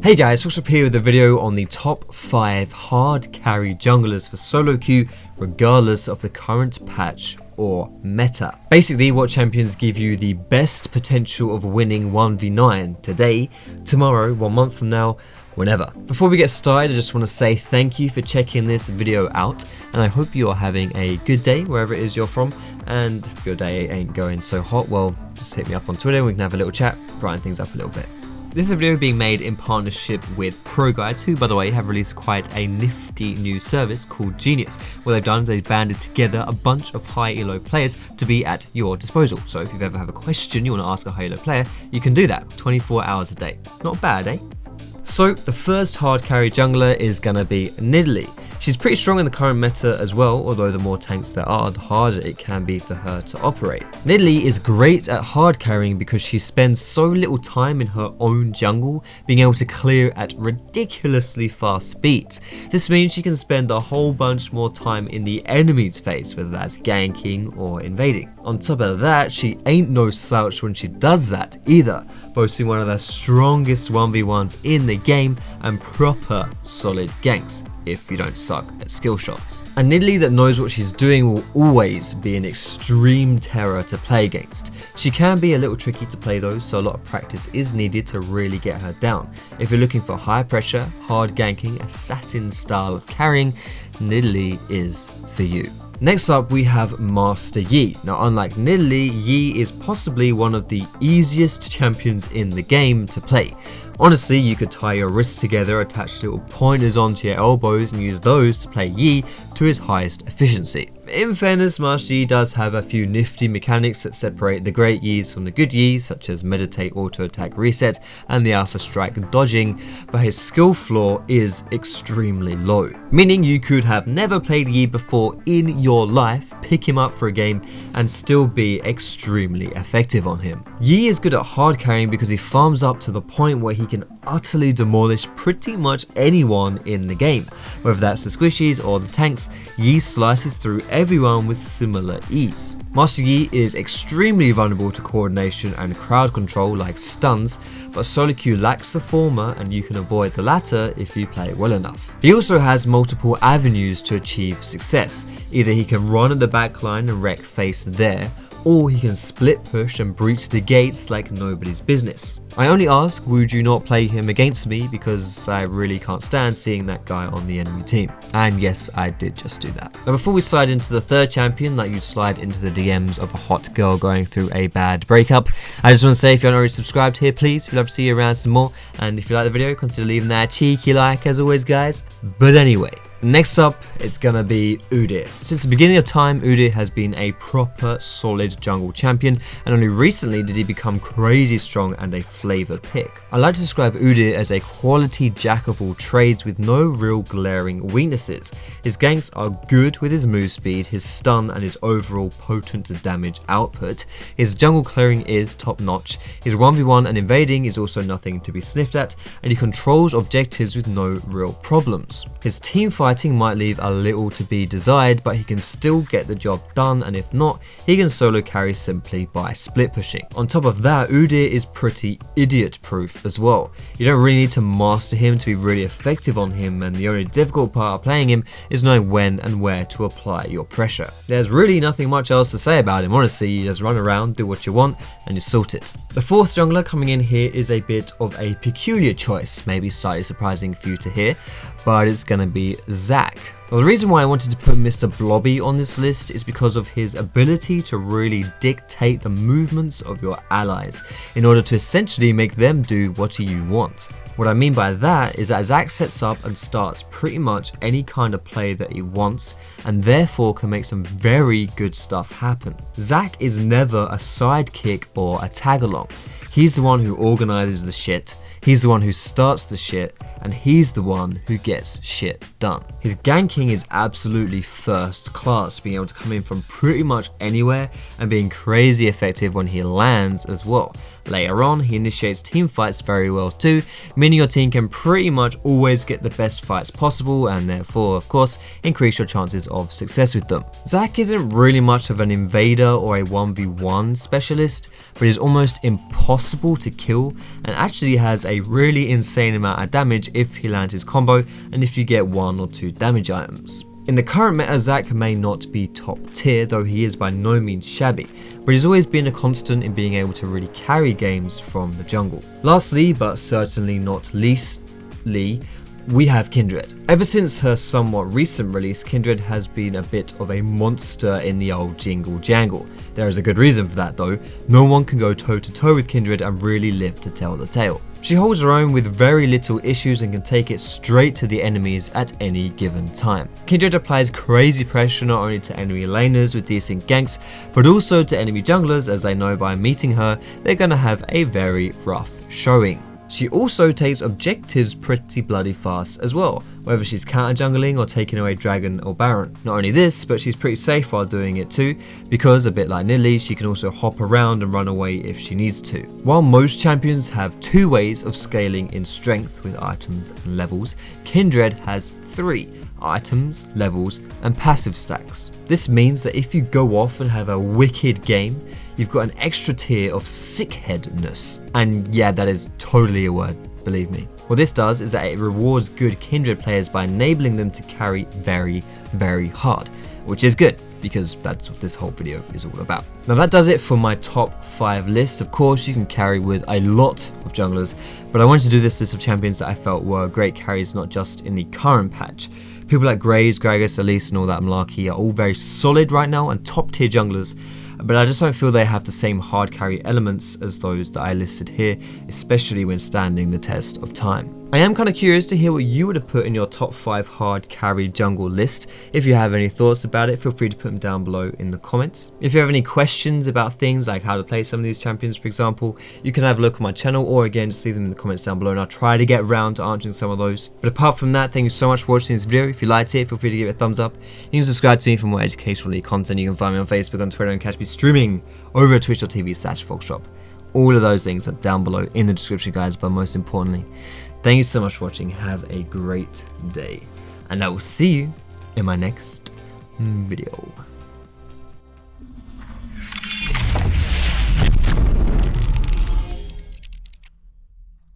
Hey guys, Foxdrop here with a video on the top 5 hard carry junglers for solo queue regardless of the current patch or meta. Basically, what champions give you the best potential of winning 1v9 today, tomorrow, 1 month from now, whenever. Before we get started, I just want to say thank you for checking this video out, and I hope you are having a good day wherever it is you're from. And if your day ain't going so hot, well, just hit me up on Twitter and we can have a little chat, brighten things up a little bit. This is a video being made in partnership with ProGuides, who, by the way, have released quite a nifty new service called Genius. What they've done is they've banded together a bunch of high elo players to be at your disposal. So if you ever have a question you want to ask a high elo player, you can do that 24 hours a day. Not bad, eh? So the first hard carry jungler is gonna be Nidalee. She's pretty strong in the current meta as well, although the more tanks there are, the harder it can be for her to operate. Nidalee is great at hard carrying because she spends so little time in her own jungle, being able to clear at ridiculously fast speeds. This means she can spend a whole bunch more time in the enemy's face, whether that's ganking or invading. On top of that, she ain't no slouch when she does that either, boasting one of the strongest 1v1s in the game and proper solid ganks, if you don't suck at skill shots. A Nidalee that knows what she's doing will always be an extreme terror to play against. She can be a little tricky to play though, so a lot of practice is needed to really get her down. If you're looking for high pressure, hard ganking, assassin style of carrying, Nidalee is for you. Next up, we have Master Yi. Now, unlike Nidalee, Yi is possibly one of the easiest champions in the game to play. Honestly, you could tie your wrists together, attach little pointers onto your elbows and use those to play Yi to his highest efficiency. In fairness, Master Yi does have a few nifty mechanics that separate the great Yis from the good Yis, such as meditate, auto attack, reset, and the alpha strike dodging, but his skill floor is extremely low. Meaning you could have never played Yi before in your life, pick him up for a game, and still be extremely effective on him. Yi is good at hard carrying because he farms up to the point where he can utterly demolish pretty much anyone in the game. Whether that's the squishies or the tanks, Yi slices through everyone with similar ease. Master Yi is extremely vulnerable to coordination and crowd control like stuns, but solo queue lacks the former and you can avoid the latter if you play well enough. He also has multiple avenues to achieve success. Either he can run at the backline and wreck face there, or he can split push and breach the gates like nobody's business. I only ask, would you not play him against me, because I really can't stand seeing that guy on the enemy team. And yes, I did just do that. Now before we slide into the third champion, like you'd slide into the DMs of a hot girl going through a bad breakup, I just want to say, if you're not already subscribed here, please, we'd love to see you around some more. And if you like the video, consider leaving that cheeky like as always, guys. But anyway, next up, it's gonna be Udyr. Since the beginning of time, Udyr has been a proper solid jungle champion, and only recently did he become crazy strong and a flavor pick. I like to describe Udyr as a quality jack of all trades with no real glaring weaknesses. His ganks are good with his move speed, his stun, and his overall potent damage output. His jungle clearing is top notch. His 1v1 and invading is also nothing to be sniffed at, and he controls objectives with no real problems. His team fighting might leave a little to be desired, but he can still get the job done, and if not, he can solo carry simply by split pushing. On top of that, Udyr is pretty idiot proof as well. You don't really need to master him to be really effective on him, and the only difficult part of playing him is knowing when and where to apply your pressure. There's really nothing much else to say about him, honestly. You just run around, do what you want, and you're sorted. The fourth jungler coming in here is a bit of a peculiar choice, maybe slightly surprising for you to hear, but it's gonna be Zac. Well, the reason why I wanted to put Mr. Blobby on this list is because of his ability to really dictate the movements of your allies in order to essentially make them do what you want. What I mean by that is that Zac sets up and starts pretty much any kind of play that he wants, and therefore can make some very good stuff happen. Zac is never a sidekick or a tag-along. He's the one who organizes the shit, he's the one who starts the shit, and he's the one who gets shit done. His ganking is absolutely first class, being able to come in from pretty much anywhere and being crazy effective when he lands as well. Later on, he initiates team fights very well too, meaning your team can pretty much always get the best fights possible and therefore, of course, increase your chances of success with them. Zac isn't really much of an invader or a 1v1 specialist, but is almost impossible to kill and actually has a a really insane amount of damage if he lands his combo and if you get 1 or 2 damage items. In the current meta, Zac may not be top tier, though he is by no means shabby, but he's always been a constant in being able to really carry games from the jungle. Lastly, but certainly not leastly, we have Kindred. Ever since her somewhat recent release, Kindred has been a bit of a monster in the old jingle jangle. There is a good reason for that though. No one can go toe to toe with Kindred and really live to tell the tale. She holds her own with very little issues and can take it straight to the enemies at any given time. Kindred applies crazy pressure not only to enemy laners with decent ganks, but also to enemy junglers, as they know by meeting her they're gonna have a very rough showing. She also takes objectives pretty bloody fast as well, whether she's counter jungling or taking away Dragon or Baron. Not only this, but she's pretty safe while doing it too, because a bit like Nidalee, she can also hop around and run away if she needs to. While most champions have 2 ways of scaling in strength with items and levels, Kindred has 3. Items, levels, and passive stacks. This means that if you go off and have a wicked game, you've got an extra tier of sickheadness. And yeah, that is totally a word, believe me. What this does is that it rewards good Kindred players by enabling them to carry very, very hard, which is good, because that's what this whole video is all about. Now that does it for my top 5 list. Of course, you can carry with a lot of junglers, but I wanted to do this list of champions that I felt were great carries, not just in the current patch. People like Graves, Gragas, Elise and all that malarkey are all very solid right now and top tier junglers, but I just don't feel they have the same hard carry elements as those that I listed here, especially when standing the test of time. I am kind of curious to hear what you would have put in your top 5 hard carry jungle list. If you have any thoughts about it, feel free to put them down below in the comments. If you have any questions about things like how to play some of these champions, for example, you can have a look on my channel, or again, just leave them in the comments down below and I'll try to get around to answering some of those. But apart from that, thank you so much for watching this video. If you liked it, feel free to give it a thumbs up. You can subscribe to me for more educational content. You can find me on Facebook, on Twitter, and catch me streaming over at twitch.tv/Foxdrop. All of those links are down below in the description, guys, but most importantly, thank you so much for watching. Have a great day, and I will see you in my next video.